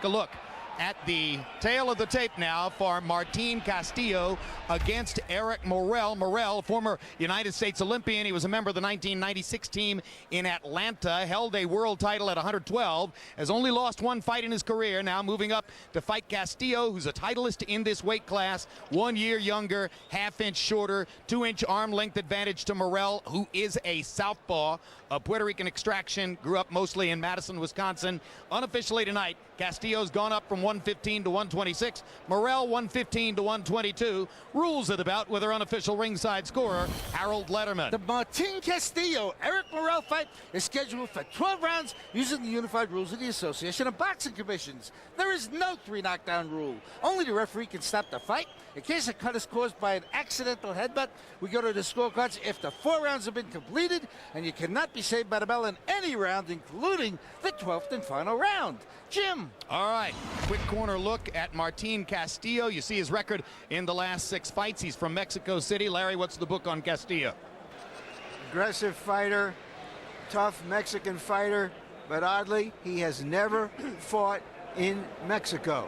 a look at the tail of the tape now for Martin Castillo against Eric Morel. Morel, former United States Olympian. He was a member of the 1996 team in Atlanta, held a world title at 112, has only lost one fight in his career, now moving up to fight Castillo, who's a titleist in this weight class, 1 year younger, half-inch shorter, 2-inch arm length advantage to Morel, who is a southpaw of Puerto Rican extraction, grew up mostly in Madison, Wisconsin. Unofficially tonight, Castillo's gone up from 115 to 126. Morel 115 to 122. Rules of the bout with our unofficial ringside scorer, Harold Letterman. The Martin Castillo-Eric Morel fight is scheduled for 12 rounds using the unified rules of the Association of Boxing Commissions. There is no 3-knockdown rule. Only the referee can stop the fight. In case a cut is caused by an accidental headbutt, we go to the scorecards after 4 rounds have been completed, and you cannot be saved by the bell in any round, including the 12th and final round. Jim. All right, quick corner look at Martin Castillo. You see his record in the last 6 fights. He's from Mexico City. Larry, what's the book on Castillo? Aggressive fighter, tough Mexican fighter, but oddly, he has never fought in Mexico.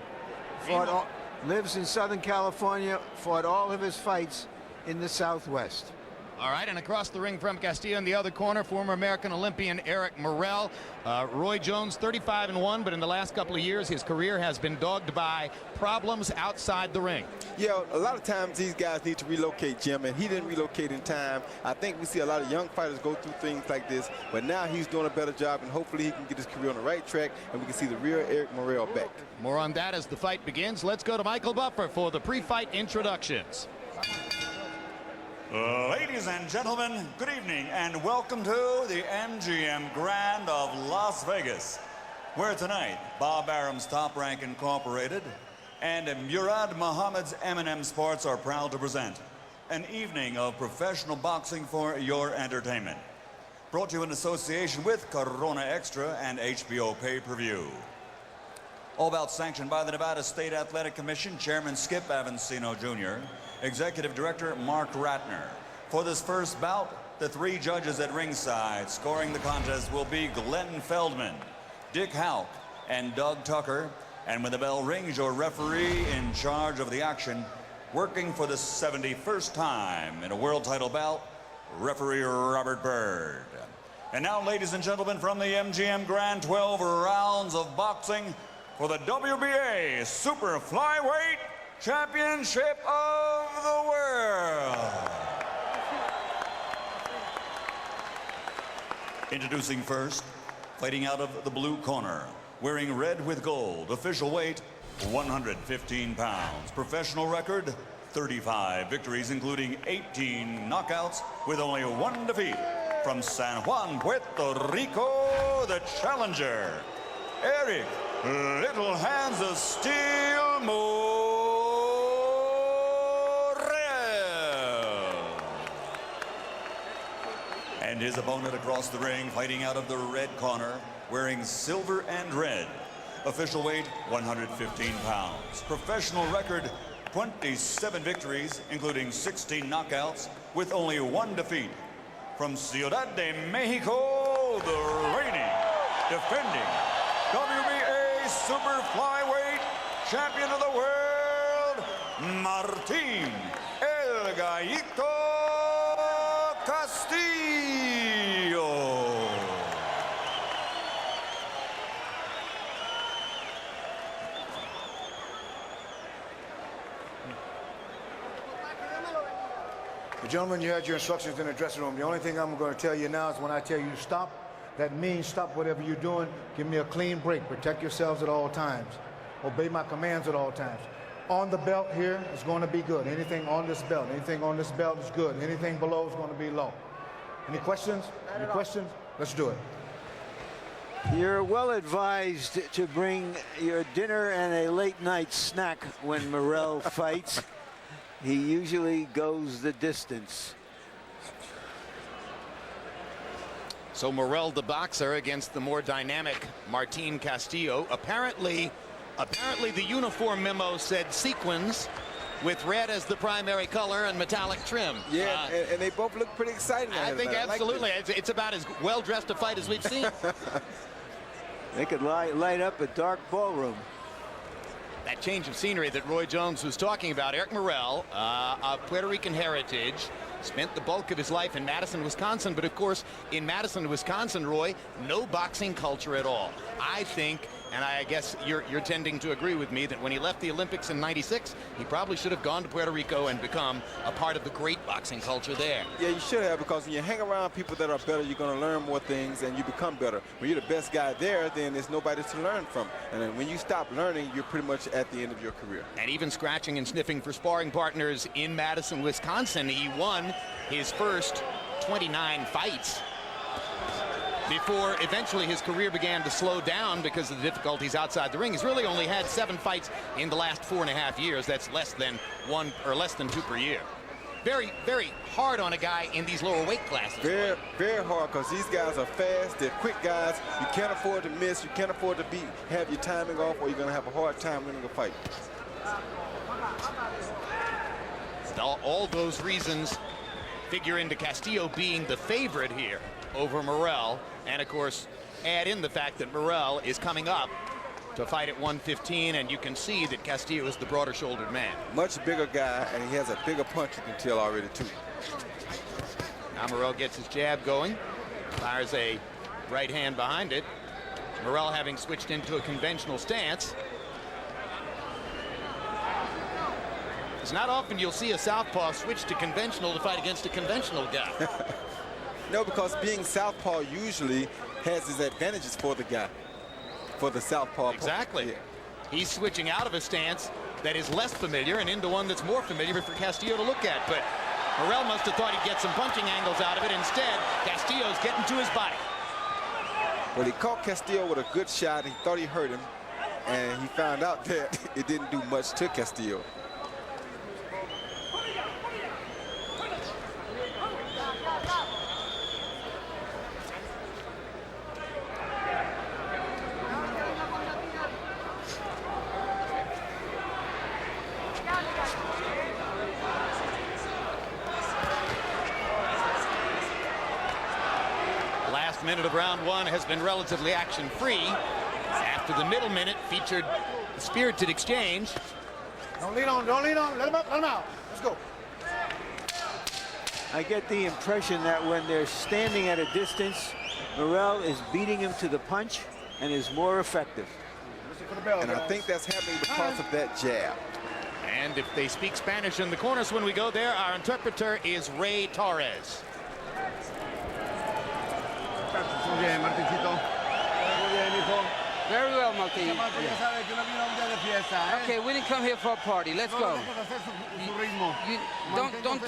Lives in Southern California, fought all of his fights in the Southwest. All right, and across the ring from Castillo in the other corner, former American Olympian Eric Morel. Roy Jones, 35-1, but in the last couple of years, his career has been dogged by problems outside the ring. Yeah, a lot of times these guys need to relocate, Jim, and he didn't relocate in time. I think we see a lot of young fighters go through things like this, but now he's doing a better job, and hopefully he can get his career on the right track, and we can see the real Eric Morel back. More on that as the fight begins. Let's go to Michael Buffer for the pre-fight introductions. Ladies and gentlemen, good evening and welcome to the MGM Grand of Las Vegas, where tonight Bob Arum's Top Rank Incorporated and Murad Muhammad's M&M Sports are proud to present an evening of professional boxing for your entertainment. Brought to you in association with Corona Extra and HBO Pay-Per-View. All bouts sanctioned by the Nevada State Athletic Commission, Chairman Skip Avancino Jr., Executive Director Mark Ratner. For this first bout, the 3 judges at ringside scoring the contest will be Glenn Feldman, Dick Houck, and Doug Tucker. And when the bell rings, your referee in charge of the action, working for the 71st time in a world title bout, referee Robert Byrd. And now, ladies and gentlemen, from the MGM Grand, 12 rounds of boxing for the WBA Super Flyweight Championship of the World. Introducing first, fighting out of the blue corner, wearing red with gold, official weight 115 pounds, professional record 35 victories, including 18 knockouts, with only 1 defeat. From San Juan, Puerto Rico, the challenger, Eric Little Hands of Steel Morel. And his opponent across the ring, fighting out of the red corner, wearing silver and red. Official weight 115 pounds. Professional record 27 victories, including 16 knockouts, with only 1 defeat. From Ciudad de Mexico, the reigning, defending WBA Super Flyweight Champion of the World, Martin El Gallito Castillo. Gentlemen, you had your instructions in the dressing room. The only thing I'm going to tell you now is when I tell you to stop, that means stop whatever you're doing. Give me a clean break. Protect yourselves at all times. Obey my commands at all times. On the belt here is going to be good. Anything on this belt is good. Anything below is going to be low. Any questions? Any questions? Let's do it. You're well advised to bring your dinner and a late night snack when Morel fights. He usually goes the distance. So Morel, the boxer, against the more dynamic Martin Castillo. Apparently the uniform memo said sequins with red as the primary color and metallic trim. Yeah, and they both look pretty exciting. I think absolutely. It's about as well-dressed a fight as we've seen. They could light up a dark ballroom. That change of scenery that Roy Jones was talking about. Eric Morel, of Puerto Rican heritage, spent the bulk of his life in Madison, Wisconsin. But of course, in Madison, Wisconsin, Roy, no boxing culture at all. I think, and I guess you're tending to agree with me, that when he left the Olympics in '96, he probably should have gone to Puerto Rico and become a part of the great boxing culture there. Yeah, you should have, because when you hang around people that are better, you're going to learn more things and you become better. When you're the best guy there, then there's nobody to learn from. And then when you stop learning, you're pretty much at the end of your career. And even scratching and sniffing for sparring partners in Madison, Wisconsin, he won his first 29 fights before eventually his career began to slow down because of the difficulties outside the ring. He's really only had 7 fights in the last 4.5 years. That's less than 1 or less than 2 per year. Very, very hard on a guy in these lower weight classes. Very, very hard, because these guys are fast. They're quick guys. You can't afford to miss. You can't afford to have your timing off, or you're going to have a hard time winning a fight. All those reasons figure into Castillo being the favorite here over Morel. And of course, add in the fact that Morel is coming up to fight at 115, and you can see that Castillo is the broader shouldered man. Much bigger guy, and he has a bigger punch, you can tell already too. Now Morel gets his jab going, fires a right hand behind it. Morel having switched into a conventional stance. It's not often you'll see a southpaw switch to conventional to fight against a conventional guy. No, because being southpaw usually has his advantages for the guy, for the southpaw. Exactly. Yeah. He's switching out of a stance that is less familiar and into one that's more familiar for Castillo to look at. But Morel must have thought he'd get some punching angles out of it. Instead, Castillo's getting to his body. Well, he caught Castillo with a good shot. He thought he hurt him, and he found out that it didn't do much to Castillo. Minute of round 1 has been relatively action-free. After the middle minute featured a spirited exchange. Don't lean on, don't lean on. Let him out, Let's go. I get the impression that when they're standing at a distance, Morel is beating him to the punch and is more effective. And I think that's happening because of that jab. And if they speak Spanish in the corners when we go there, our interpreter is Ray Torres. Very well, Martin. Okay, we didn't come here for a party. Let's go. Don't.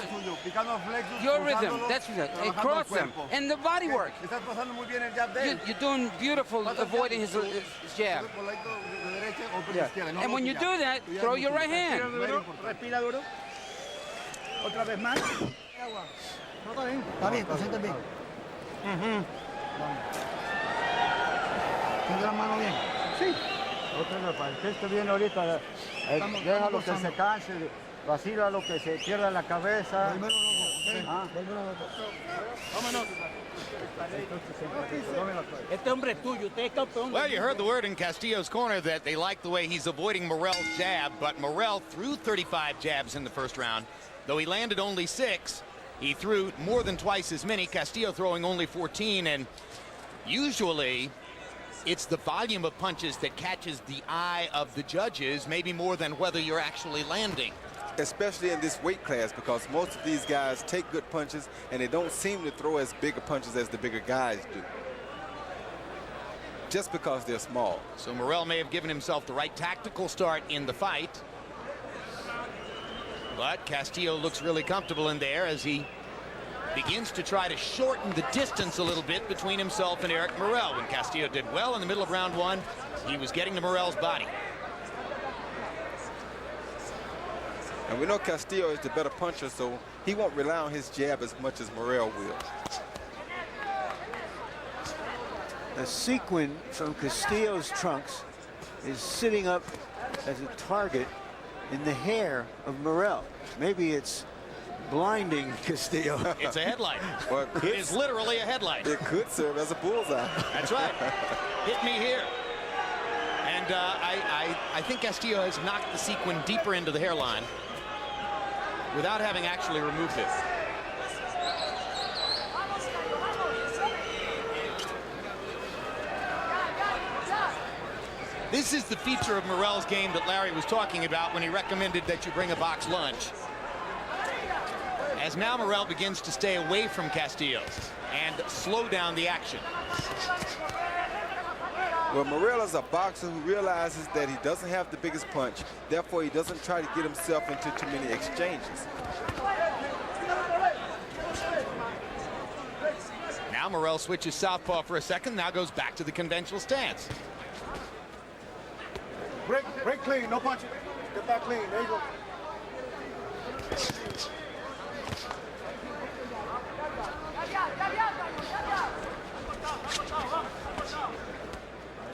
Your rhythm. That's it. Hey, cross them. And the body work. You're doing beautiful avoiding his jab. Yeah. And when you do that, throw your right hand. ¿Tendrá mano bien? Sí. Esto viene ahorita, déjalo que se canse, vacila lo que se pierda la cabeza. Well, you heard the word in Castillo's corner that they like the way he's avoiding Morel's jab, but Morel threw 35 jabs in the first round. Though he landed only 6, he threw more than twice as many, Castillo throwing only 14, and usually it's the volume of punches that catches the eye of the judges, maybe more than whether you're actually landing. Especially in this weight class, because most of these guys take good punches and they don't seem to throw as big punches as the bigger guys do, just because they're small. So Morel may have given himself the right tactical start in the fight, but Castillo looks really comfortable in there as he begins to try to shorten the distance a little bit between himself and Eric Morel. When Castillo did well in the middle of round 1, he was getting to Morel's body. And we know Castillo is the better puncher, so he won't rely on his jab as much as Morel will. A sequin from Castillo's trunks is sitting up as a target in the hair of Morel. Maybe it's blinding Castillo. It's a headlight. Well, it is literally a headlight. It could serve as a bullseye. That's right. Hit me here. And And I think Castillo has knocked the sequin deeper into the hairline without having actually removed it. This is the feature of Morel's game that Larry was talking about when he recommended that you bring a box lunch. As now Morel begins to stay away from Castillo and slow down the action. Well, Morel is a boxer who realizes that he doesn't have the biggest punch. Therefore, he doesn't try to get himself into too many exchanges. Now Morel switches southpaw for a second, now goes back to the conventional stance. Break clean, no punching. Get back clean, there you go.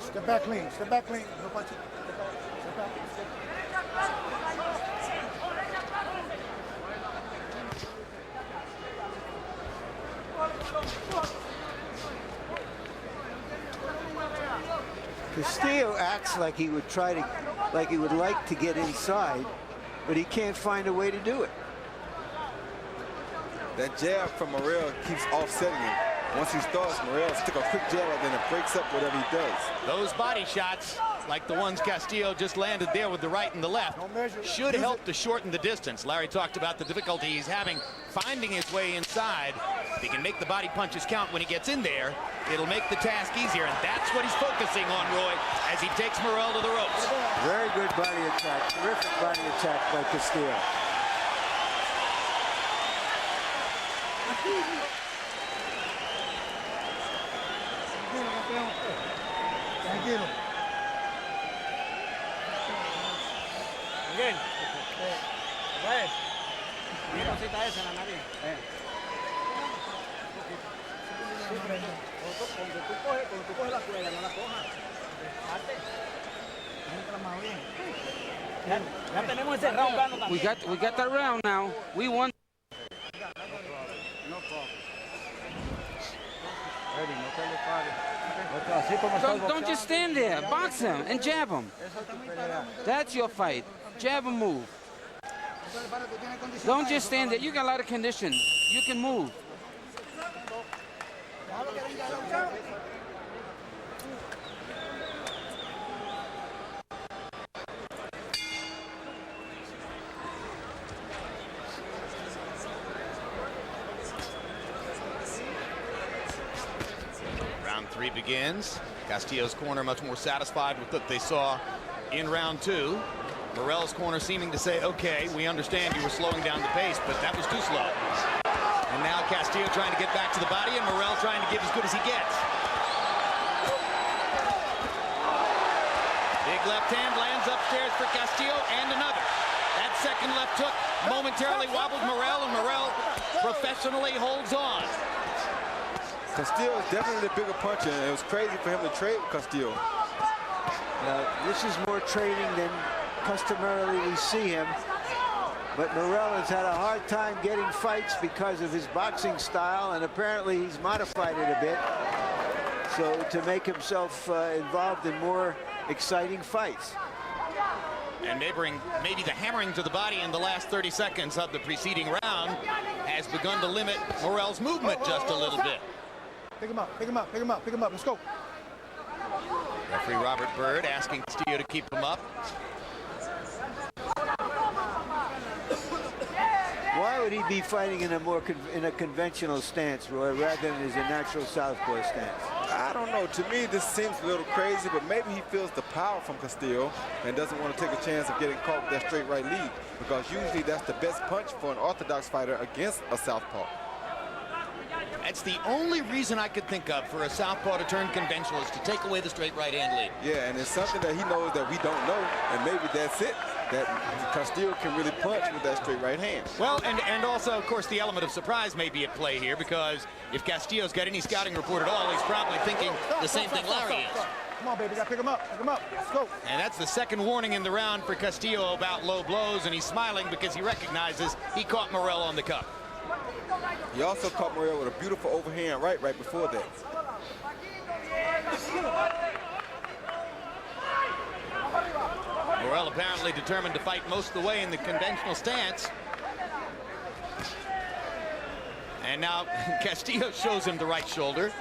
Step back clean, no punching. Step back. Castillo acts like he would like to get inside, but he can't find a way to do it. That jab from Morel keeps offsetting him. Once he starts, Morel stick a quick jab and then it breaks up whatever he does. Those body shots, like the ones Castillo just landed there with the right and the left, should help to shorten the distance. Larry talked about the difficulty he's having finding his way inside. If he can make the body punches count when he gets in there, it'll make the task easier, and that's what he's focusing on, Roy, as he takes Morel to the ropes. Very good body attack, terrific body attack by Castillo. Tranquilo. Bien. ¿Sabes? Mira cosita esa en la nariz. Cuando tú coges la cuerda, no la cojas. Entra más bien. Ya tenemos ese round gano también. We got that round now. We won. No problem. Ready, no te le pares. Don't just stand there. Box him and jab him. That's your fight. Jab and move. Don't just stand there. You got a lot of condition. You can move. Round 3 begins. Castillo's corner much more satisfied with what they saw in round 2. Morel's corner seeming to say, okay, we understand you were slowing down the pace, but that was too slow. And now Castillo trying to get back to the body, and Morel trying to give as good as he gets. Big left hand lands upstairs for Castillo, and another. That second left hook momentarily wobbled Morel, and Morel professionally holds on. Castillo is definitely the bigger puncher, and it was crazy for him to trade with Castillo. Now, this is more trading than customarily we see him, but Morel has had a hard time getting fights because of his boxing style, and apparently he's modified it a bit so to make himself involved in more exciting fights. And maybe the hammering to the body in the last 30 seconds of the preceding round has begun to limit Morel's movement just a little bit. Pick him up, pick him up, pick him up, pick him up. Let's go. Referee Robert Bird asking Castillo to keep him up. Why would he be fighting in a conventional stance, Roy, rather than his natural southpaw stance? I don't know. To me, this seems a little crazy, but maybe he feels the power from Castillo and doesn't want to take a chance of getting caught with that straight right lead, because usually that's the best punch for an orthodox fighter against a southpaw. That's the only reason I could think of for a southpaw to turn conventional, is to take away the straight right hand lead. Yeah, and it's something that he knows that we don't know, and maybe that's it, that Castillo can really punch with that straight right hand. Well, and also, of course, the element of surprise may be at play here, because if Castillo's got any scouting report at all, he's probably thinking the same thing Larry is. Come on, baby, gotta pick him up, let's go. And that's the second warning in the round for Castillo about low blows, and he's smiling because he recognizes he caught Morel on the cuff. He also caught Morel with a beautiful overhand right before that. Morel apparently determined to fight most of the way in the conventional stance. And now Castillo shows him the right shoulder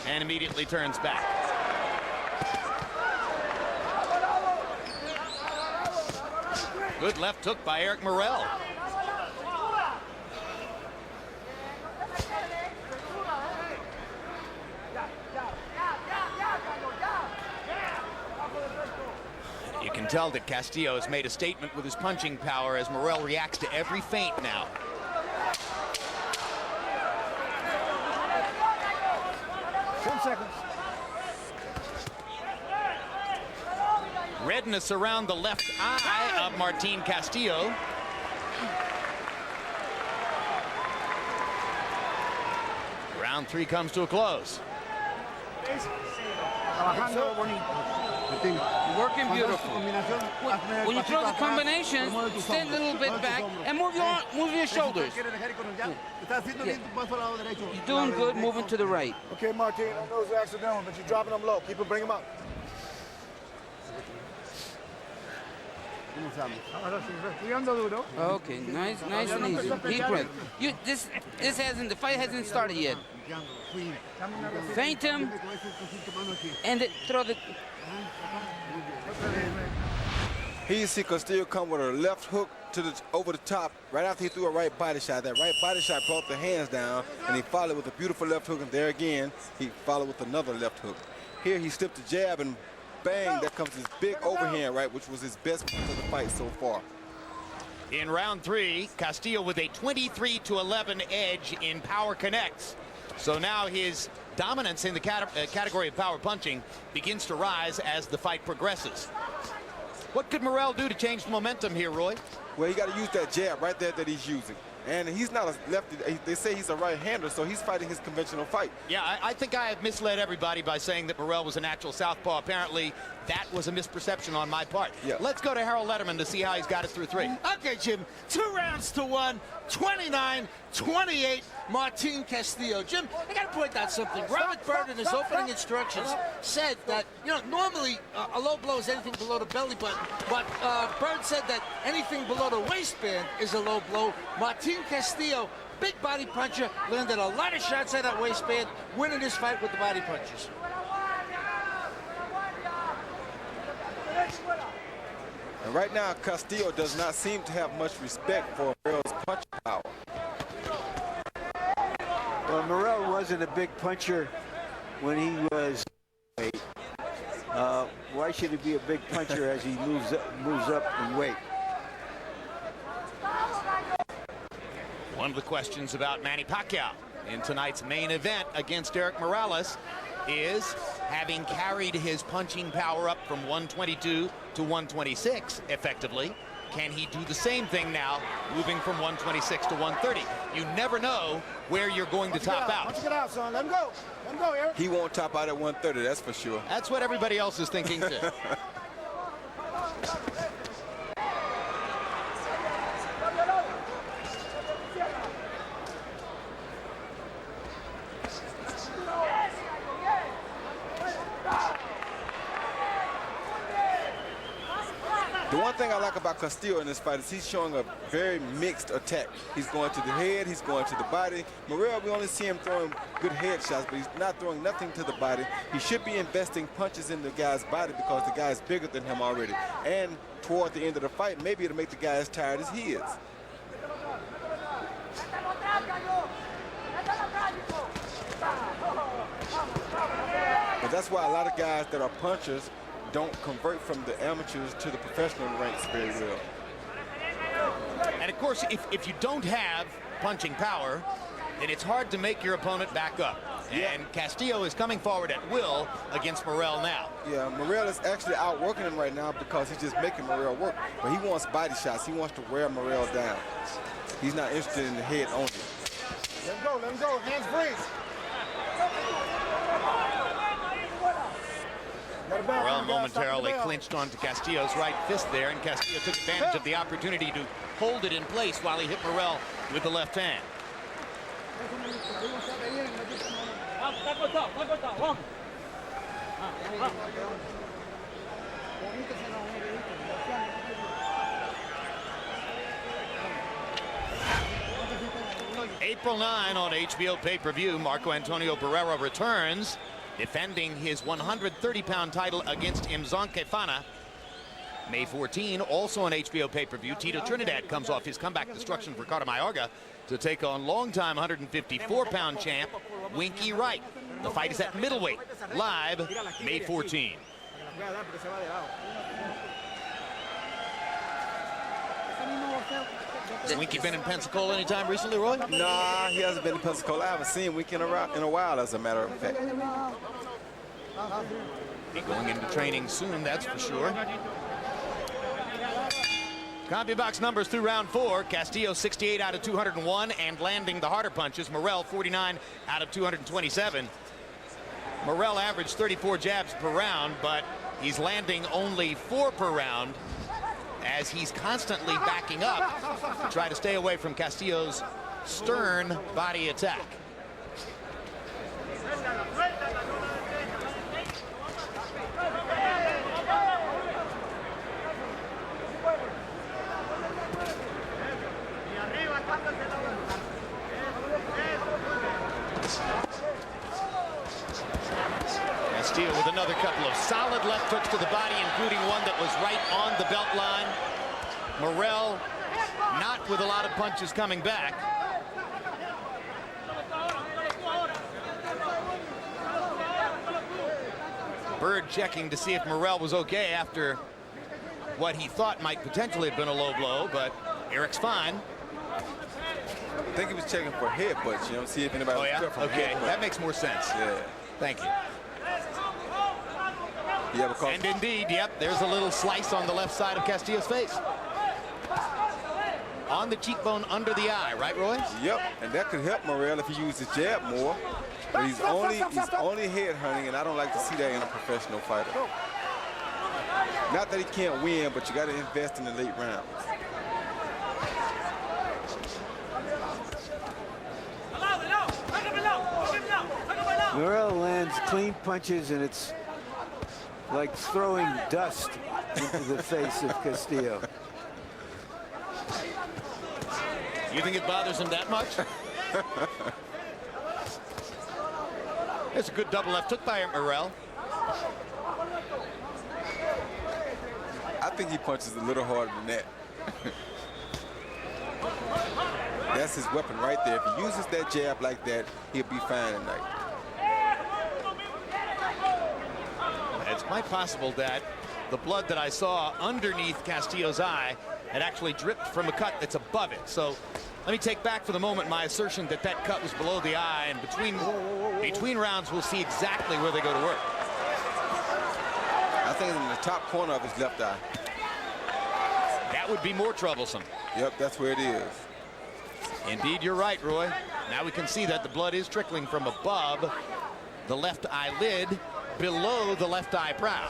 and immediately turns back. Good left hook by Eric Morel. You can tell that Castillo has made a statement with his punching power as Morel reacts to every feint now. Redness around the left eye of Martin Castillo. Round 3 comes to a close. Working beautiful. When you throw the combinations, stand a little bit back and move your shoulders. Yeah. You're doing good moving to the right. Okay, Martin, I know it's accidental, but you're dropping them low. Keep it, bring them up. Okay, nice and easy. Deep breath. The fight hasn't started yet. Feint him and throw the. Here you see Castillo come with a left hook to over the top right after he threw a right body shot. That right body shot brought the hands down, and he followed with a beautiful left hook, and there again, he followed with another left hook. Here he slipped a jab, and bang, that comes his big overhand right, which was his best punch of the fight so far. In round 3, Castillo with a 23-11 edge in power connects. So now his dominance in the category of power punching begins to rise as the fight progresses. What could Morel do to change the momentum here, Roy? Well, he got to use that jab right there that he's using. And he's not a lefty. They say he's a right-hander, so he's fighting his conventional fight. Yeah, I think I have misled everybody by saying that Morel was a natural southpaw. Apparently, that was a misperception on my part. Yeah. Let's go to Harold Letterman to see how he's got it through 3. Okay, Jim, 2 rounds to 1, 29-28, Martin Castillo. Jim, I got to point out something. Robert Byrd in his opening instructions said that, normally a low blow is anything below the belly button, but Byrd said that anything below the waistband is a low blow. Martin Castillo, big body puncher, landed a lot of shots at that waistband, winning this fight with the body punches. And right now, Castillo does not seem to have much respect for Morel's punch power. Well, Morel wasn't a big puncher when he was weight. Why should he be a big puncher as he moves up in weight? One of the questions about Manny Pacquiao in tonight's main event against Eric Morales is, having carried his punching power up from 122 to 126 effectively, can he do the same thing now, moving from 126 to 130? You never know where you're going to top out. Punch it out, son. Let him go. Let him go, Eric. He won't top out at 130, that's for sure. That's what everybody else is thinking, too. The one thing I like about Castillo in this fight is he's showing a very mixed attack. He's going to the head, he's going to the body. Morel, we only see him throwing good head shots, but he's not throwing nothing to the body. He should be investing punches in the guy's body because the guy's bigger than him already. And toward the end of the fight, maybe it'll make the guy as tired as he is. But that's why a lot of guys that are punchers don't convert from the amateurs to the professional ranks very well. And of course, if you don't have punching power, then it's hard to make your opponent back up. And Castillo is coming forward at will against Morel now. Yeah, Morel is actually outworking him right now because he's just making Morel work. But he wants body shots. He wants to wear Morel down. He's not interested in the head only. Let him go. Let him go. Hands free. Morel momentarily clinched onto Castillo's right fist there, and Castillo took advantage of the opportunity to hold it in place while he hit Morel with the left hand. April 9 on HBO pay-per-view, Marco Antonio Barrera returns, defending his 130-pound title against Mzonke Fana. May 14, also on HBO pay-per-view, Tito Trinidad comes off his comeback destruction for Ricardo Mayorga to take on longtime 154-pound champ Winky Wright. The fight is at middleweight, live May 14. Has Winky been in Pensacola anytime recently, Roy? Nah, he hasn't been in Pensacola. I haven't seen Winky in a while, as a matter of fact. Be going into training soon, that's for sure. CompuBox numbers through round 4. Castillo 68 out of 201 and landing the harder punches. Morel 49 out of 227. Morel averaged 34 jabs per round, but he's landing only 4 per round as he's constantly backing up to try to stay away from Castillo's stern body attack. Castillo with another couple of solid left hooks to the body, including one that was right on the belt line. Morel not with a lot of punches coming back. Bird checking to see if Morel was okay after what he thought might potentially have been a low blow, but Eric's fine. I think he was checking for headbutts, you know, see if anybody was cut from okay, that makes more sense. Yeah. Thank you. And indeed, yep, there's a little slice on the left side of Castillo's face. On the cheekbone under the eye, right, Roy? Yep, and that could help Morel if he used his jab more. But he's only head hunting, and I don't like to see that in a professional fighter. Not that he can't win, but you got to invest in the late rounds. Morel lands clean punches, and it's like throwing dust into the face of Castillo. You think it bothers him that much? It's a good double left hook by Morel. I think he punches a little harder than that. That's his weapon right there. If he uses that jab like that, he'll be fine tonight. It's quite possible that the blood that I saw underneath Castillo's eye had actually dripped from a cut that's above it. So let me take back for the moment my assertion that that cut was below the eye, and between rounds we'll see exactly where they go to work. I think in the top corner of his left eye. That would be more troublesome. Yep, that's where it is. Indeed, you're right, Roy. Now we can see that the blood is trickling from above the left eyelid, below the left eyebrow.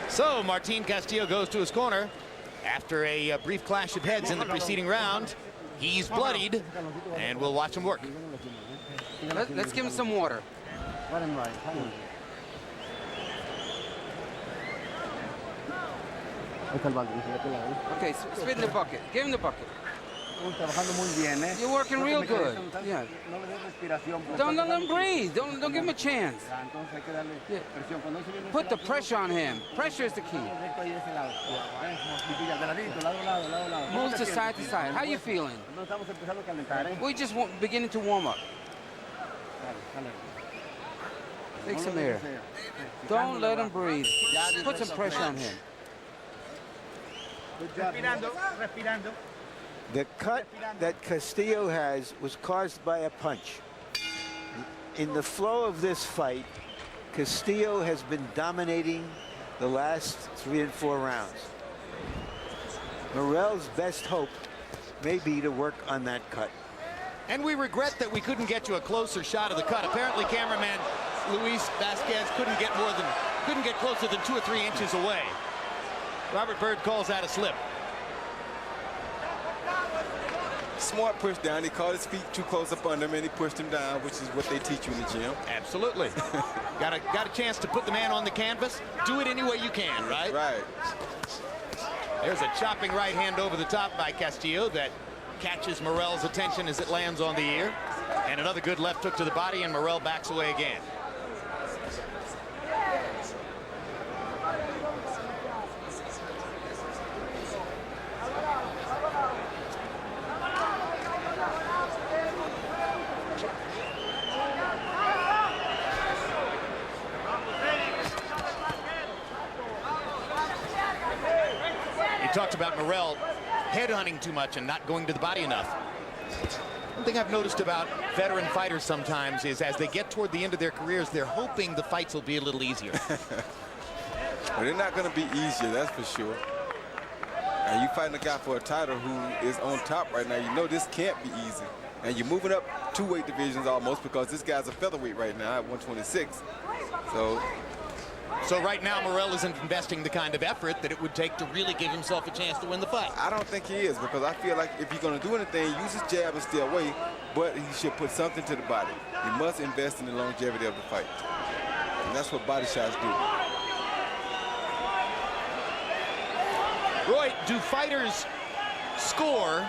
So Martin Castillo goes to his corner after a brief clash of heads in the preceding round. He's bloodied, and we'll watch him work. Let's give him some water. Okay, spit in the bucket. Give him the bucket. You're working real good. Yeah. Don't let him breathe. Don't give him a chance. Yeah. Put the pressure on him. Pressure is the key. Move to side. How you feeling? We're just beginning to warm up. Take some air. Don't let him breathe. Put some pressure on him. The cut that Castillo has was caused by a punch. In the flow of this fight, Castillo has been dominating the last 3 and 4 rounds. Morel's best hope may be to work on that cut. And we regret that we couldn't get you a closer shot of the cut. Apparently, cameraman Luis Vasquez couldn't get closer than 2 or 3 inches away. Robert Byrd calls that a slip. Smart push down. He caught his feet too close up under him, and he pushed him down, which is what they teach you in the gym. Absolutely. got a chance to put the man on the canvas. Do it any way you can, right? Right. There's a chopping right hand over the top by Castillo that catches Morel's attention as it lands on the ear. And another good left hook to the body, and Morel backs away again. You talked about Morel headhunting too much and not going to the body enough. One thing I've noticed about veteran fighters sometimes is as they get toward the end of their careers, they're hoping the fights will be a little easier. Well, they're not going to be easier, that's for sure. And you fighting a guy for a title who is on top right now, you know this can't be easy. And you're moving up 2 weight divisions almost, because this guy's a featherweight right now at 126. So right now, Morel isn't investing the kind of effort that it would take to really give himself a chance to win the fight. I don't think he is, because I feel like if he's going to do anything, use his jab and stay away, but he should put something to the body. He must invest in the longevity of the fight. And that's what body shots do. Roy, do fighters score?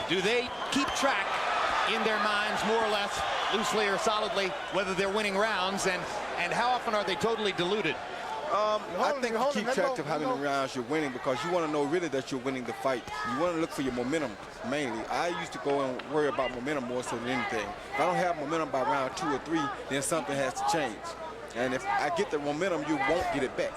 Do they keep track in their minds, more or less, loosely or solidly, whether they're winning rounds, and how often are they totally diluted? I think you keep track of how many rounds you're winning, because you want to know really that you're winning the fight. You want to look for your momentum mainly. I used to go and worry about momentum more so than anything. If I don't have momentum by round 2 or 3, then something has to change. And if I get the momentum, you won't get it back.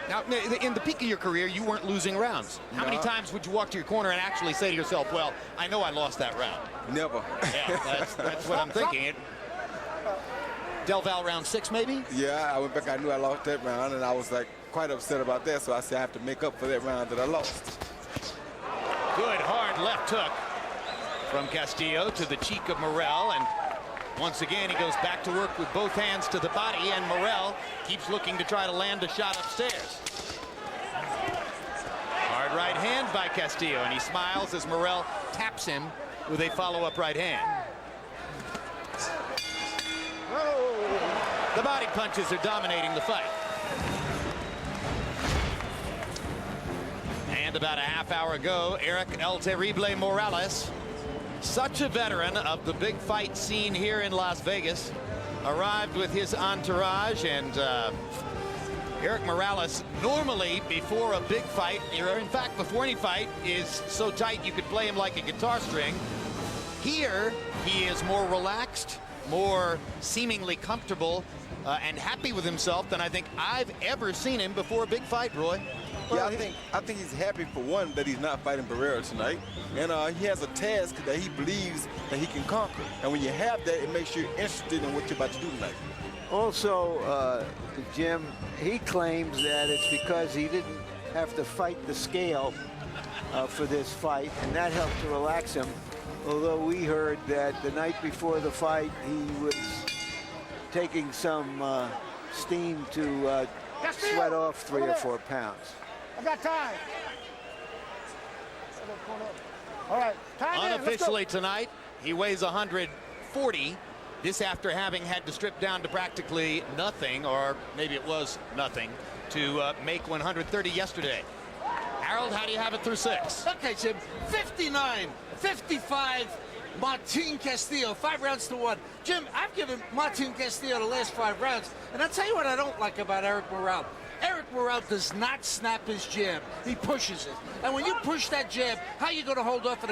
Now, in the peak of your career, you weren't losing rounds. How many times would you walk to your corner and actually say to yourself, well, I know I lost that round? Never. Yeah, that's what I'm thinking. Del Val round 6, maybe? Yeah, I went back. I knew I lost that round, and I was like quite upset about that. So I said I have to make up for that round that I lost. Good hard left hook from Castillo to the cheek of Morel, and once again he goes back to work with both hands to the body, and Morel keeps looking to try to land a shot upstairs. Hard right hand by Castillo, and he smiles as Morel taps him with a follow-up right hand. The body punches are dominating the fight. And about a half hour ago, Eric El Terrible Morales, such a veteran of the big fight scene here in Las Vegas, arrived with his entourage, and Eric Morales, normally before a big fight, or in fact before any fight, is so tight you could play him like a guitar string. Here, he is more relaxed, more seemingly comfortable, and happy with himself than I think I've ever seen him before a big fight, Roy. Yeah, I think he's happy, for one, that he's not fighting Barrera tonight, and he has a task that he believes that he can conquer. And when you have that, it makes you interested in what you're about to do tonight. Also, Jim, he claims that it's because he didn't have to fight the scale for this fight, and that helped to relax him. Although we heard that the night before the fight, he was taking some steam to sweat off 3 or 4 pounds. I got time. All right, time. Unofficially tonight, he weighs 140. This after having had to strip down to practically nothing, or maybe it was nothing, to make 130 yesterday. Harold, how do you have it through 6? Okay, Jim, 59, 55, Martin Castillo, 5 rounds to 1. Jim, I've given Martin Castillo the last 5 rounds, and I'll tell you what I don't like about Eric Morel. Eric Morel does not snap his jab. He pushes it. And when you push that jab, how are you going to hold off an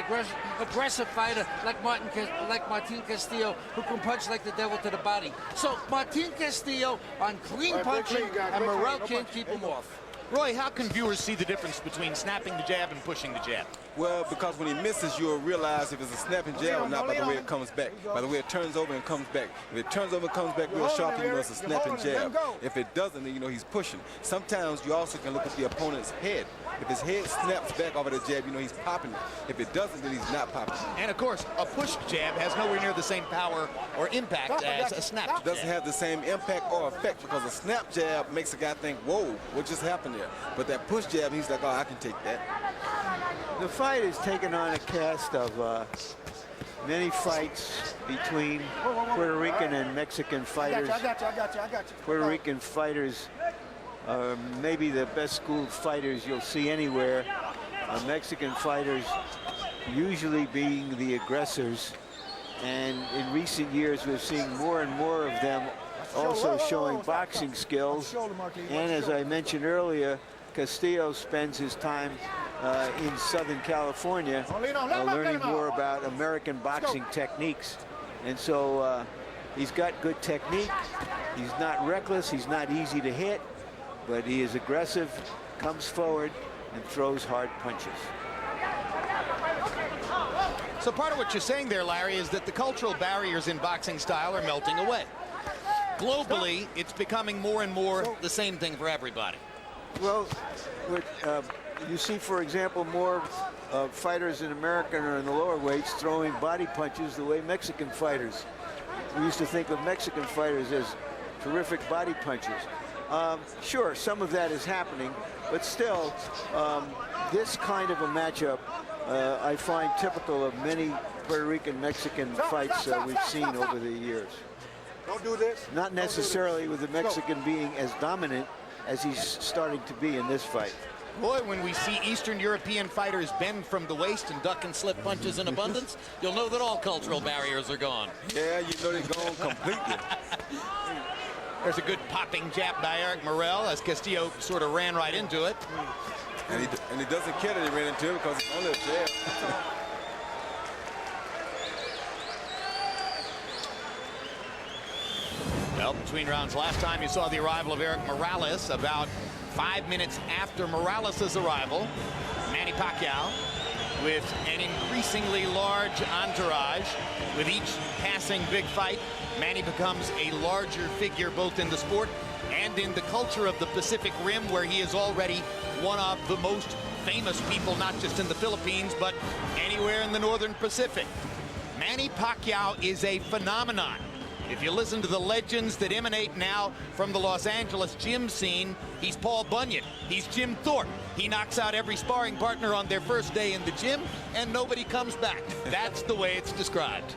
aggressive fighter like Martin Castillo, who can punch like the devil to the body? So Martin Castillo on clean punching, and Morel can't keep him off. Roy, how can viewers see the difference between snapping the jab and pushing the jab? Well, because when he misses, you'll realize if it's a snapping jab or not by the way it comes back, by the way it turns over and comes back. If it turns over and comes back real sharp, you know it's a snapping jab. If it doesn't, then you know he's pushing. Sometimes you also can look at the opponent's head. If his head snaps back off of the jab, you know he's popping it. If it doesn't, then he's not popping it. And of course, a push jab has nowhere near the same power or impact as a snap jab. It doesn't have the same impact or effect because a snap jab makes a guy think, whoa, what just happened there? But that push jab, he's like, oh, I can take that. The fight has taken on a cast of many fights between Puerto Rican and Mexican fighters. I got you. Puerto Rican fighters are maybe the best schooled fighters you'll see anywhere. Mexican fighters usually being the aggressors. And in recent years, we've seen more and more of them also showing boxing skills. And as I mentioned earlier, Castillo spends his time in Southern California learning more about American boxing techniques. And so he's got good technique. He's not reckless. He's not easy to hit, but he is aggressive, comes forward, and throws hard punches. So part of what you're saying there, Larry, is that the cultural barriers in boxing style are melting away. Globally, it's becoming more and more the same thing for everybody. Well, you see, for example, more fighters in America or in the lower weights throwing body punches the way Mexican fighters. We used to think of Mexican fighters as terrific body punchers. Sure, some of that is happening, but still, this kind of a matchup I find typical of many Puerto Rican-Mexican fights we've seen over the years. Don't do this. Not necessarily with the Mexican being as dominant as he's starting to be in this fight. Boy, when we see Eastern European fighters bend from the waist and duck and slip punches in abundance, you'll know that all cultural barriers are gone. Yeah, you know they're gone completely. There's a good popping jab by Eric Morel as Castillo sort of ran right into it. And he doesn't care that he ran into it because it's only a jab. Well, between rounds last time you saw the arrival of Eric Morales. About 5 minutes after Morales' arrival, Manny Pacquiao, with an increasingly large entourage. With each passing big fight, Manny becomes a larger figure both in the sport and in the culture of the Pacific Rim, where he is already one of the most famous people, not just in the Philippines, but anywhere in the Northern Pacific. Manny Pacquiao is a phenomenon. If you listen to the legends that emanate now from the Los Angeles gym scene, he's Paul Bunyan, he's Jim Thorpe. He knocks out every sparring partner on their first day in the gym, and nobody comes back. That's the way it's described.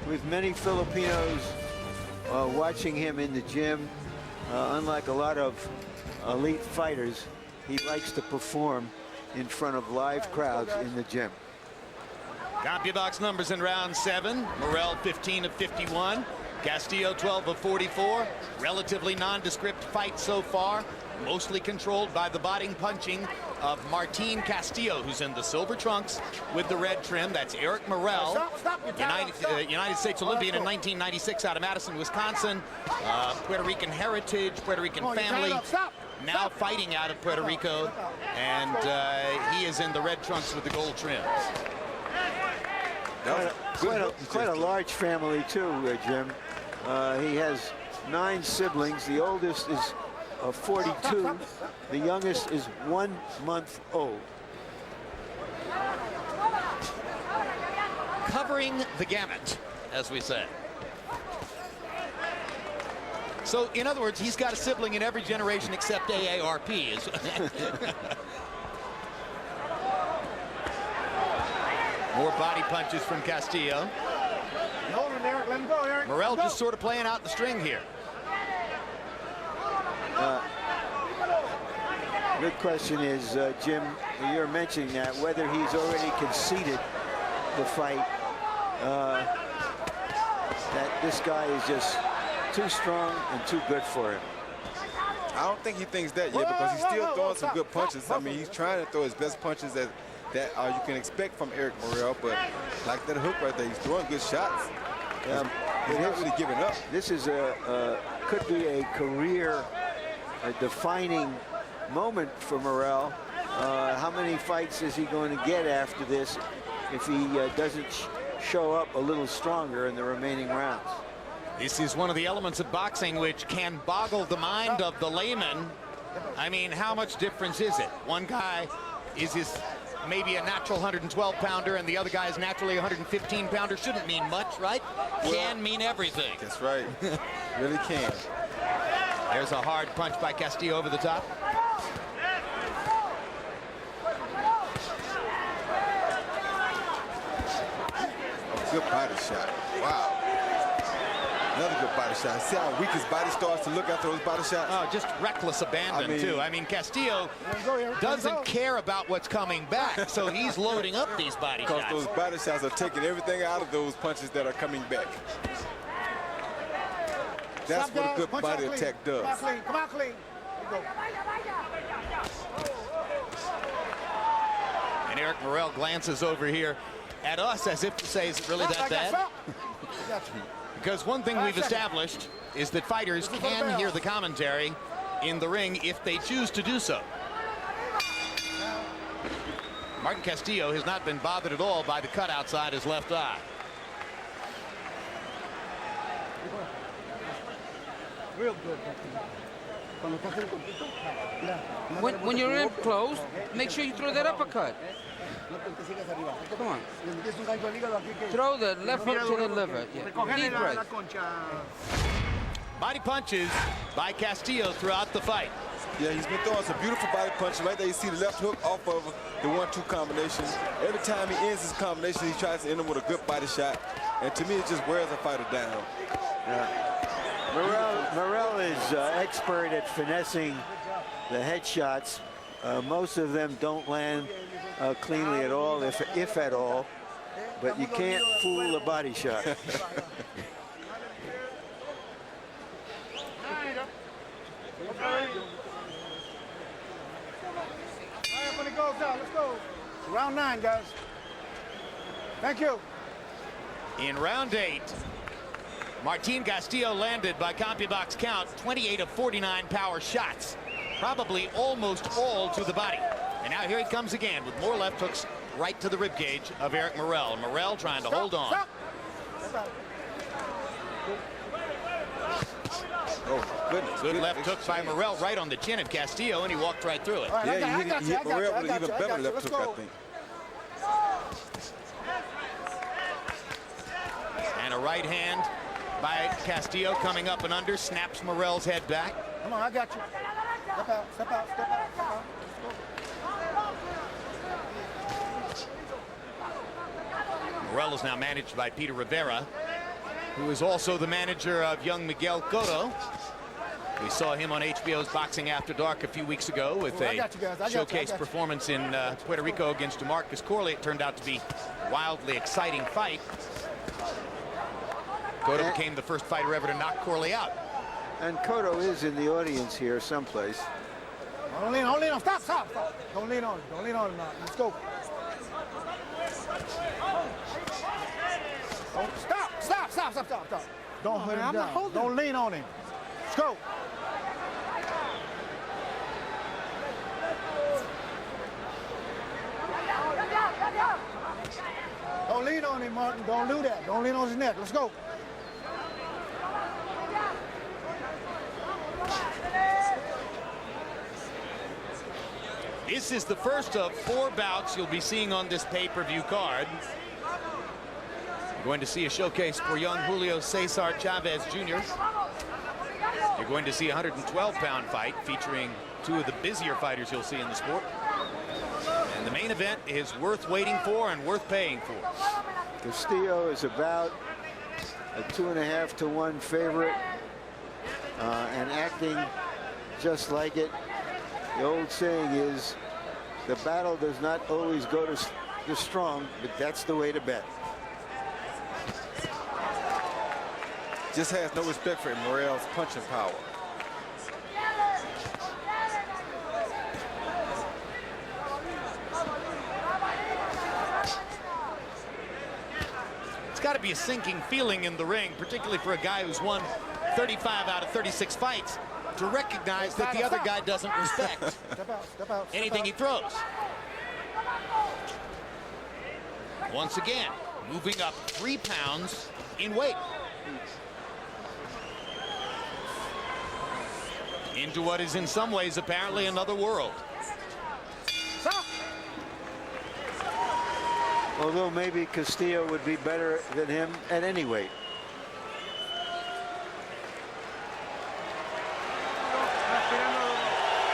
With many Filipinos watching him in the gym, unlike a lot of elite fighters, he likes to perform in front of live crowds in the gym. CompuBox numbers in round 7. Morel 15 of 51. Castillo 12 of 44. Relatively nondescript fight so far. Mostly controlled by the body punching of Martin Castillo, who's in the silver trunks with the red trim. That's Eric Morel, United States Olympian in 1996 out of Madison, Wisconsin. Puerto Rican heritage, Puerto Rican family. Now fighting out of Puerto Rico. And he is in the red trunks with the gold trims. Quite a large family too, Jim. He has 9 siblings. The oldest is 42. The youngest is 1 month old. Covering the gamut, as we say. So, in other words, he's got a sibling in every generation except AARP. More body punches from Castillo. Hold him, Eric. Let him go, Eric. Morel just sort of playing out the string here. Good question is, Jim, you're mentioning that, whether he's already conceded the fight, that this guy is just too strong and too good for him. I don't think he thinks that yet because he's still throwing some good punches. I mean, he's trying to throw his best punches that you can expect from Eric Morel, but like that hook right there, he's throwing good shots. He's not really giving up. This is could be a career defining moment for Morel How many fights is he going to get after this if he doesn't show up a little stronger in the remaining rounds? This is one of the elements of boxing which can boggle the mind of the layman. I mean, how much difference is it? One guy is maybe a natural 112-pounder, and the other guy is naturally a 115-pounder. Shouldn't mean much, right? Can mean everything. That's right. Really can. There's a hard punch by Castillo over the top. Good body shot. Wow. Another good body shot. See how weak his body starts to look after those body shots? Oh, just reckless abandon, too. I mean, Castillo doesn't care about what's coming back, so he's loading up these body shots. Because those body shots are taking everything out of those punches that are coming back. That's what a good body attack does. Come on, clean. Come on, clean. And Eric Morel glances over here at us as if to say, is it really that bad? Because one thing we've established is that fighters can hear the commentary in the ring if they choose to do so. Martin Castillo has not been bothered at all by the cut outside his left eye. Real good. When you're in close, make sure you throw that uppercut. Come on. Throw the left hook to the liver. Yeah. Deep breath. Body punches by Castillo throughout the fight. Yeah, he's been throwing some beautiful body punches. Right there, you see the left hook off of the 1-2 combination. Every time he ends his combination, he tries to end him with a good body shot. And to me, it just wears a fighter down. Morel is expert at finessing the headshots. Most of them don't land cleanly at all, if at all. But you can't fool a body shot. When it goes down, let's go. Round 9, guys. Thank you. In round 8, Martin Castillo landed by CompuBox count 28 of 49 power shots, probably almost all to the body. And now here he comes again with more left hooks right to the ribcage of Eric Morel. Morel trying to hold on. Oh, goodness. Good left hook by Morel right on the chin of Castillo, and he walked right through it. Yeah, he hit Morel with an even better left hook, I think. And a right hand by Castillo coming up and under, snaps Morel's head back. Come on, I got you. Step out, step out, step out, step out. Morel is now managed by Peter Rivera, who is also the manager of young Miguel Cotto. We saw him on HBO's Boxing After Dark a few weeks ago with a showcase performance in Puerto Rico against DeMarcus Corley. It turned out to be a wildly exciting fight. Cotto became the first fighter ever to knock Corley out. And Cotto is in the audience here someplace. Don't lean on. Stop, stop, stop. Don't lean on him. Don't lean on him now. Let's go. Oh, stop. Don't hurt him down. Don't lean on him. Let's go. Don't lean on him, Martin. Don't do that. Don't lean on his neck. Let's go. This is the first of 4 bouts you'll be seeing on this pay-per-view card. You're going to see a showcase for young Julio Cesar Chavez Jr. You're going to see a 112-pound fight featuring 2 of the busier fighters you'll see in the sport. And the main event is worth waiting for and worth paying for. Castillo is about a 2.5 to 1 favorite and acting just like it. The old saying is, the battle does not always go to the strong, but that's the way to bet. Just has no respect for Morel's punching power. It's got to be a sinking feeling in the ring, particularly for a guy who's won 35 out of 36 fights. to recognize that the other guy doesn't respect anything he throws. Once again, moving up 3 pounds in weight. Into what is in some ways apparently another world. Although maybe Castillo would be better than him at any weight.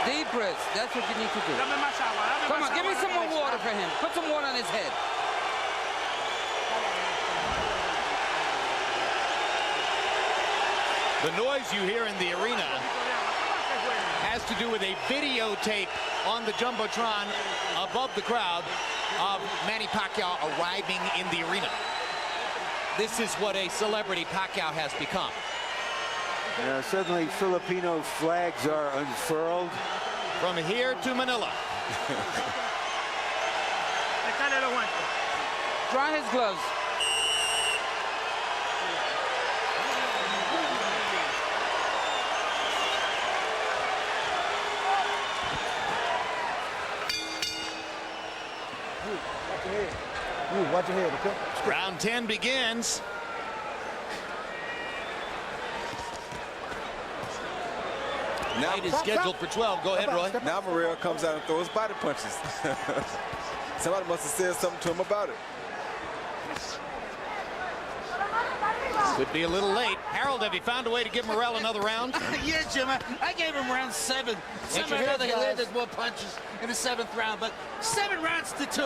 Deep breaths. That's what you need to do. Come on, give me some more water for him. Put some water on his head. The noise you hear in the arena has to do with a videotape on the Jumbotron above the crowd of Manny Pacquiao arriving in the arena. This is what a celebrity Pacquiao has become. Suddenly Filipino flags are unfurled. From here to Manila. Dry his gloves. Watch your head, okay? Round 10 begins. Now Fight is scheduled for 12. Go ahead, Roy. Now Morel comes out and throws body punches. Somebody must have said something to him about it. Could be a little late. Harold, have you found a way to give Morel another round? Yeah, Jim. I gave him round 7. Somehow or another he landed more punches in the 7th round, but 7 rounds to 2,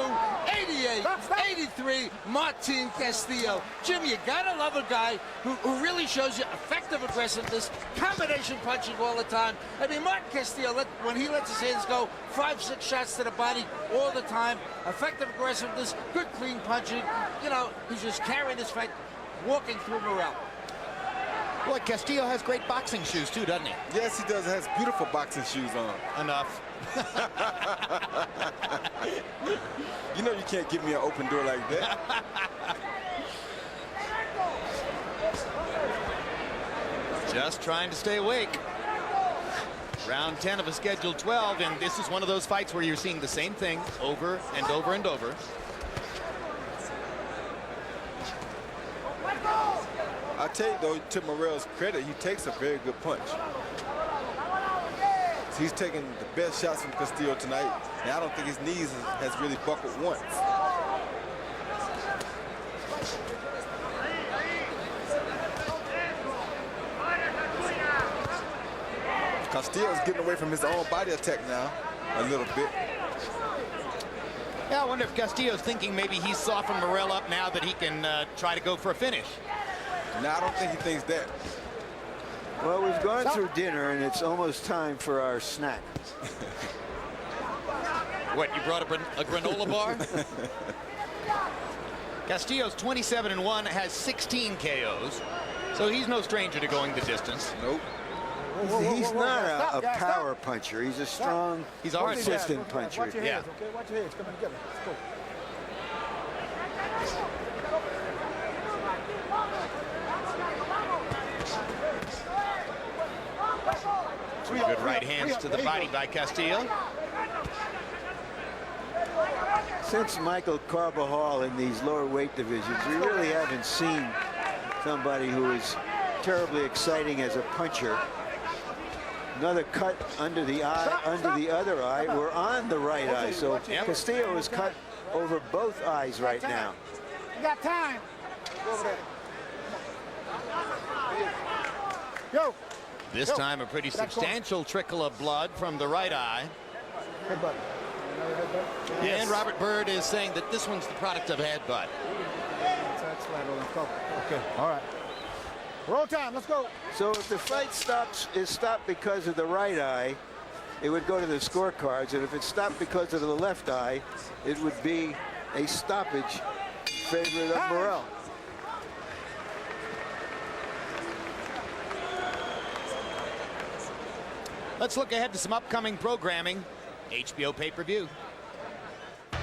88, 83, Martin Castillo. Jim, you gotta love a guy who really shows you effective aggressiveness, combination punching all the time. I mean, Martin Castillo, when he lets his hands go, 5-6 shots to the body all the time, effective aggressiveness, good clean punching. You know, he's just carrying this fight, walking through Morel. Boy, Castillo has great boxing shoes too, doesn't he? Yes, he does. Has beautiful boxing shoes on. Enough. You know you can't give me an open door like that. Just trying to stay awake. Round 10 of a scheduled 12, and this is one of those fights where you're seeing the same thing over and over and over. I tell you though, to Morel's credit, he takes a very good punch. He's taking the best shots from Castillo tonight, and I don't think his knees has really buckled once. Castillo's getting away from his own body attack now a little bit. Yeah, I wonder if Castillo's thinking maybe he's softened Morel up now that he can try to go for a finish. No, I don't think he thinks that. Well, we've gone through dinner, and it's almost time for our snack. What, you brought a granola bar? Castillo's 27-1, has 16 KOs, so he's no stranger to going the distance. Nope. He's not a power puncher. He's a strong, consistent puncher. Watch your heads, okay? Watch your heads coming together. Let's go. Good right hands to the body by Castillo. Since Michael Carbajal in these lower weight divisions, we really haven't seen somebody who is terribly exciting as a puncher. Another cut under the eye, under the other eye. We're on the right eye, so Castillo is cut over both eyes right now. You got time. Go over there. Yo. This time a pretty substantial trickle of blood from the right eye. Headbutt. Yes. And Robert Byrd is saying that this one's the product of a headbutt. Okay, all right. Roll time, let's go. So if the fight is stopped because of the right eye, it would go to the scorecards, and if it's stopped because of the left eye, it would be a stoppage in favor of Morel. Let's look ahead to some upcoming programming. HBO pay-per-view.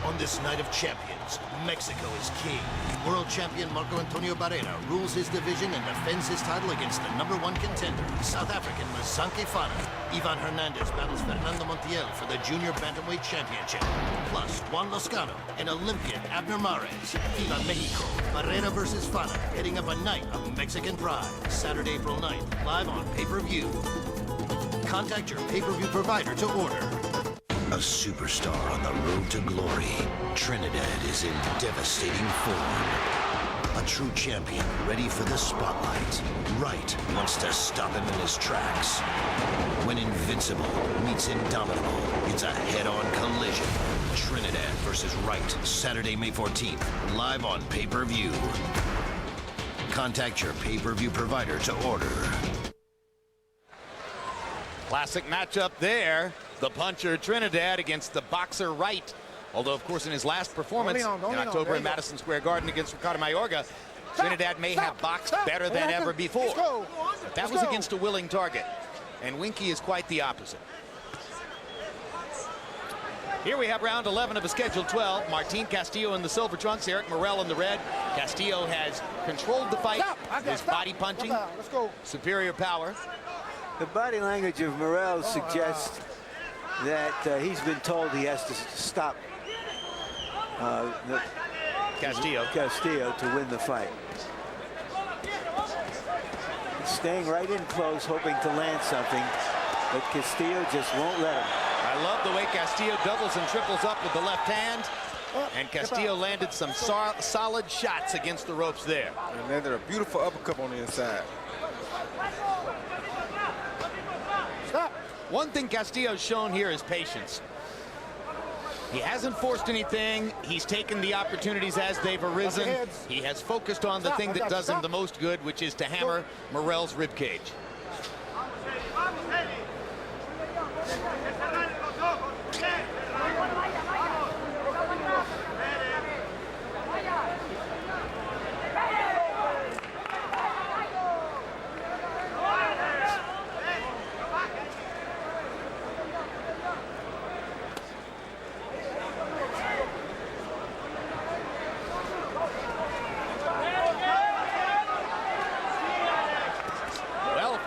On this night of champions, Mexico is king. World champion Marco Antonio Barrera rules his division and defends his title against the #1 contender, South African Mazanke Fana. Ivan Hernandez battles Fernando Montiel for the Junior Bantamweight Championship. Plus, Juan Lozcano and Olympian Abner Mares. Viva Mexico, Barrera versus Fana, heading up a night of Mexican pride. Saturday, April 9th, live on pay-per-view. Contact your pay-per-view provider to order. A superstar on the road to glory, Trinidad is in devastating form. A true champion ready for the spotlight. Wright wants to stop him in his tracks. When invincible meets indomitable, it's a head-on collision. Trinidad versus Wright, Saturday, May 14th, live on pay-per-view. Contact your pay-per-view provider to order. Classic matchup there. The puncher Trinidad against the boxer Wright. Although, of course, in his last performance in October in Madison Square Garden against Ricardo Mayorga, Trinidad may have boxed better than ever before. But that was against a willing target. And Winky is quite the opposite. Here we have round 11 of a scheduled 12. Martin Castillo in the silver trunks, Eric Morel in the red. Castillo has controlled the fight. His body punching, superior power. The body language of Morel suggests that he's been told he has to stop Castillo to win the fight. He's staying right in close, hoping to land something, but Castillo just won't let him. I love the way Castillo doubles and triples up with the left hand. And Castillo landed some solid shots against the ropes there. And landed a beautiful uppercut on the inside. Stop. One thing Castillo's shown here is patience. He hasn't forced anything. He's taken the opportunities as they've arisen. He has focused on the thing that does him the most good, which is to hammer Morel's ribcage.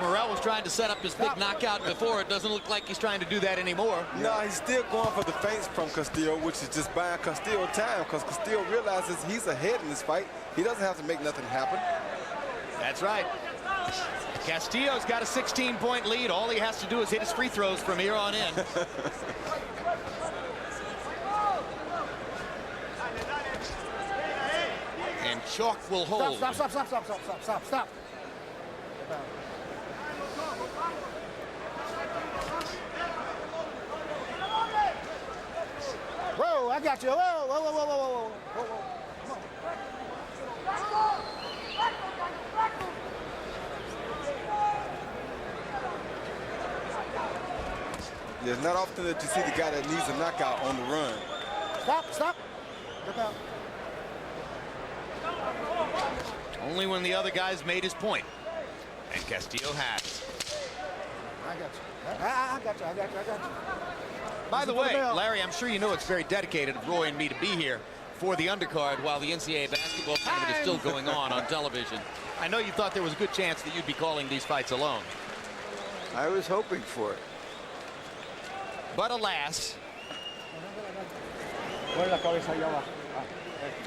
Morel was trying to set up his big knockout before. It doesn't look like he's trying to do that anymore. No, he's still going for the feints from Castillo, which is just buying Castillo time, because Castillo realizes he's ahead in this fight. He doesn't have to make nothing happen. That's right. Castillo's got a 16-point lead. All he has to do is hit his free throws from here on in. And chalk will hold. Stop. Whoa, I got you. Whoa. Yeah, it's not often that you see the guy that needs a knockout on the run. Stop. Get down. Only when the other guy's made his point. And Castillo has. I got you. By the way, Larry, I'm sure you know it's very dedicated of Roy and me to be here for the undercard while the NCAA basketball tournament is still going on television. I know you thought there was a good chance that you'd be calling these fights alone. I was hoping for it. But alas,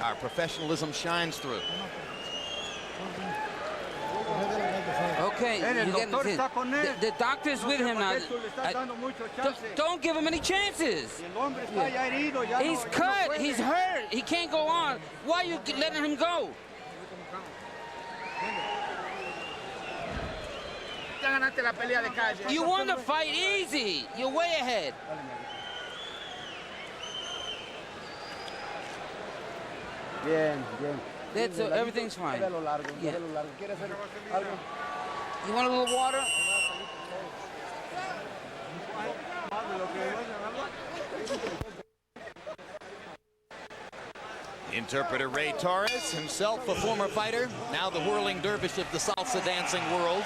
our professionalism shines through. Okay, the doctor's with him now. Don't give him any chances. He's cut. He's hurt. He can't go on. Why are you letting him go? You won the fight easy. You're way ahead. Bien. That's everything's fine. Yeah. You want a little water? Interpreter Ray Torres, himself a former fighter, now the whirling dervish of the salsa dancing world.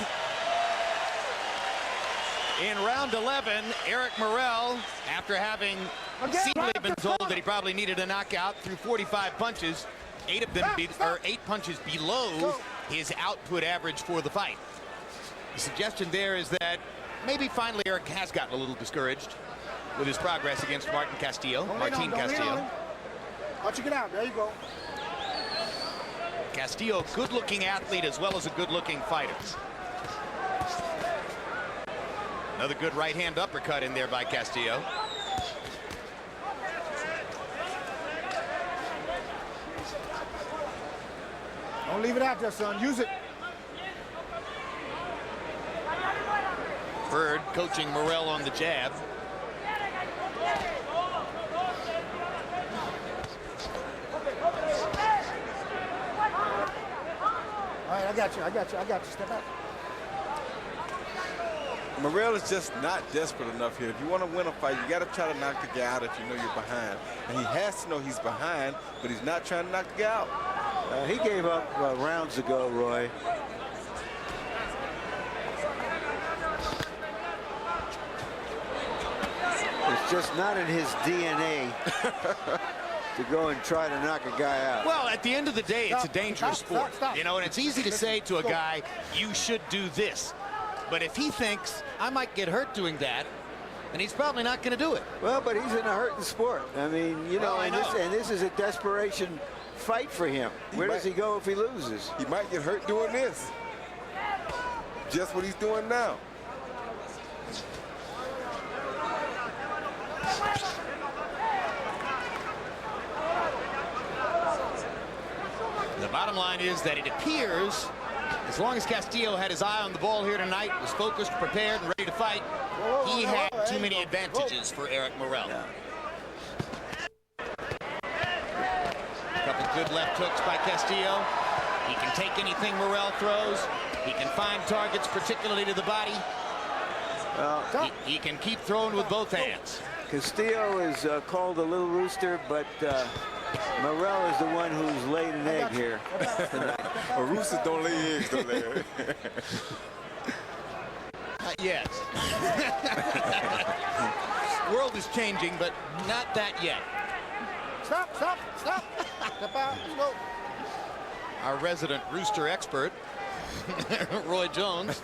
In round 11, Eric Morel, after having seemingly been told that he probably needed a knockout, threw 45 punches, 8 punches below his output average for the fight. The suggestion there is that maybe finally Eric has gotten a little discouraged with his progress against Martin Castillo. Martin Castillo. Watch you get out. There you go. Castillo, good-looking athlete as well as a good-looking fighter. Another good right-hand uppercut in there by Castillo. Don't leave it out there, son. Use it. Bird coaching Morel on the jab. All right, I got you. Step out. Morel is just not desperate enough here. If you want to win a fight, you got to try to knock the guy out if you know you're behind. And he has to know he's behind, but he's not trying to knock the guy out. He gave up rounds ago, Roy. It's just not in his DNA to go and try to knock a guy out. Well, at the end of the day, it's a dangerous sport. You know, and it's easy to say to a guy, you should do this. But if he thinks, I might get hurt doing that, then he's probably not going to do it. Well, but he's in a hurting sport. I mean, you know, well, and this is a desperation fight for him. Where does he go if he loses? He might get hurt doing this. Just what he's doing now. The bottom line is that it appears, as long as Castillo had his eye on the ball here tonight, was focused, prepared, and ready to fight, he had too many advantages for Eric Morel. A couple good left hooks by Castillo. He can take anything Morel throws. He can find targets, particularly to the body. He can keep throwing with both hands. Castillo is called a little rooster, but Morel is the one who's laid an egg here tonight. Well, roosters don't lay eggs, don't they? Not yet. World is changing, but not that yet. Stop. Step out. Let's go. Our resident rooster expert, Roy Jones.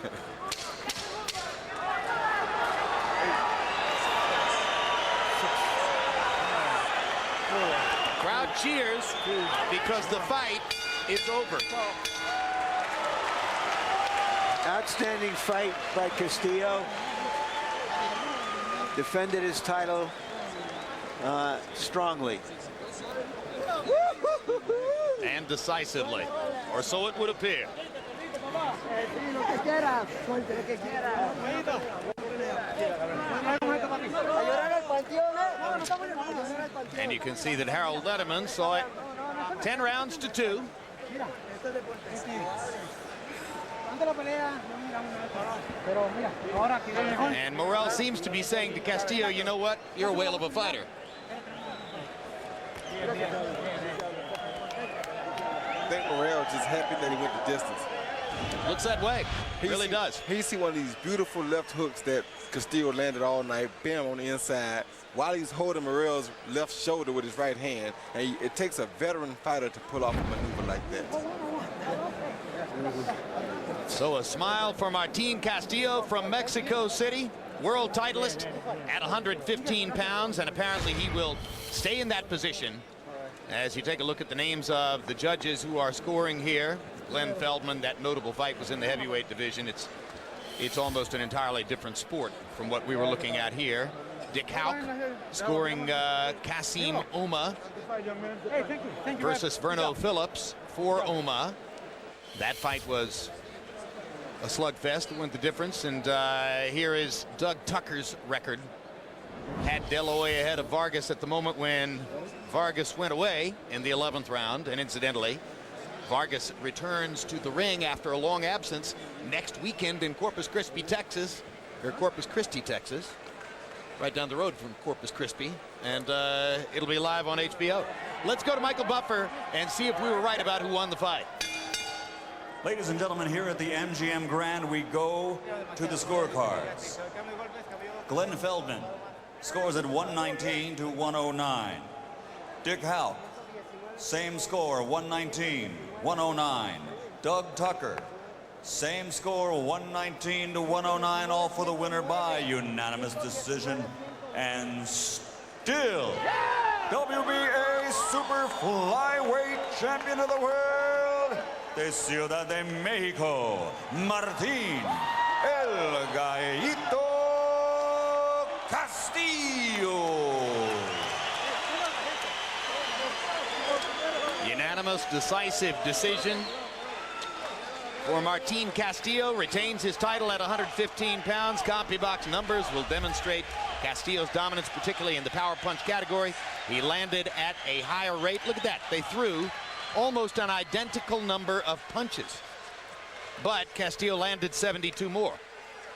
Crowd cheers because the fight is over. Outstanding fight by Castillo. Defended his title strongly. And decisively, or so it would appear. And you can see that Harold Letterman saw it 10 rounds to 2. And Morel seems to be saying to Castillo, you know what? You're a whale of a fighter. I think Morel is just happy that he went the distance. Looks that way. He really does. He see one of these beautiful left hooks that Castillo landed all night, bam, on the inside, while he's holding Morel's left shoulder with his right hand. And it takes a veteran fighter to pull off a maneuver like that. So a smile for Martin Castillo from Mexico City, world titleist at 115 pounds, and apparently he will stay in that position. As you take a look at the names of the judges who are scoring here, Glenn Feldman, that notable fight was in the heavyweight division. It's almost an entirely different sport from what we were looking at here. Dick Houck scoring Kasim Oma versus Verno Phillips for Oma. That fight was a slugfest. It went the difference. And here is Doug Tucker's record. Had De La Hoya ahead of Vargas at the moment when Vargas went away in the 11th round. And incidentally, Vargas returns to the ring after a long absence next weekend in Corpus Christi, Texas, right down the road from Corpus Christi, and it'll be live on HBO. Let's go to Michael Buffer and see if we were right about who won the fight. Ladies and gentlemen, here at the MGM Grand, we go to the scorecards. Glenn Feldman scores at 119 to 109. Dick Houck, same score, 119, 109. Doug Tucker, same score, 119 to 109, all for the winner by unanimous decision. And still, WBA super flyweight champion of the world, de Ciudad de Mexico, Martín El Gallito Castillo. Unanimous, decisive decision for Martín Castillo. Retains his title at 115 pounds. CompuBox numbers will demonstrate Castillo's dominance, particularly in the power punch category. He landed at a higher rate. Look at that. They threw almost an identical number of punches, but Castillo landed 72 more,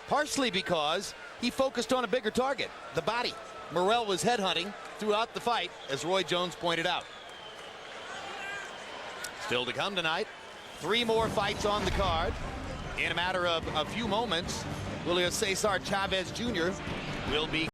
partially because he focused on a bigger target, the body. Morel was headhunting throughout the fight, as Roy Jones pointed out. Still to come tonight, 3 more fights on the card. In a matter of a few moments, Julio Cesar Chavez Jr. will be